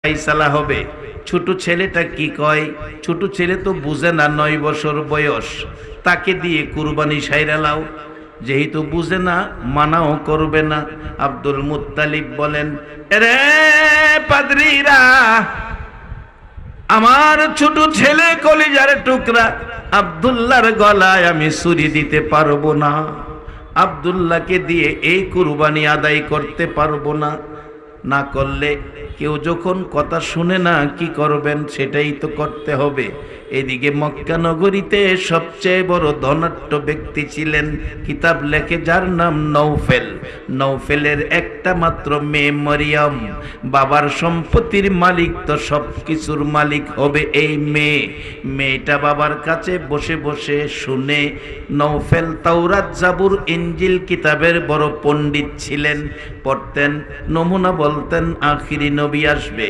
ফাইসালা হবে। ছোট ছেলেটা কি কয়? ছোট ছেলে তো বুঝে না, 9 বছর বয়স, তাকে দিয়ে কুরবানি সাইরা লাও। যেহেতু বুঝে না, মানাও করবে না। আব্দুল মুত্তালিব বলেন, রে পাদ্রীরা, আমার ছোট ছেলে কলিজার টুকরা আব্দুল্লাহর গলায় আমি ছুরি দিতে পারবো না, আব্দুল্লাহকে দিয়ে এই কুরবানি আদায় করতে পারবো না। না করলে কেউ যখন কথা শুনে না, কি করবেন? সেটাই তো করতে হবে। এদিকে মক্কা নগরীতে সবচেয়ে বড় ধনাঢ্য ব্যক্তি ছিলেন, কিতাব লেখে যার নাম নৌফেল। নৌফেলের একটা মাত্র মেয়ে মরিয়ম। বাবার সম্পত্তির মালিক তো সব কিছুর মালিক হবে এই মেয়ে। মেয়েটা বাবার কাছে বসে বসে শুনে। নৌফেল তাওরাত, জাবুর, ইনজিল কিতাবের বড় পণ্ডিত ছিলেন, পড়তেন, নমুনা বলতেন আখিরি নবী আসবে।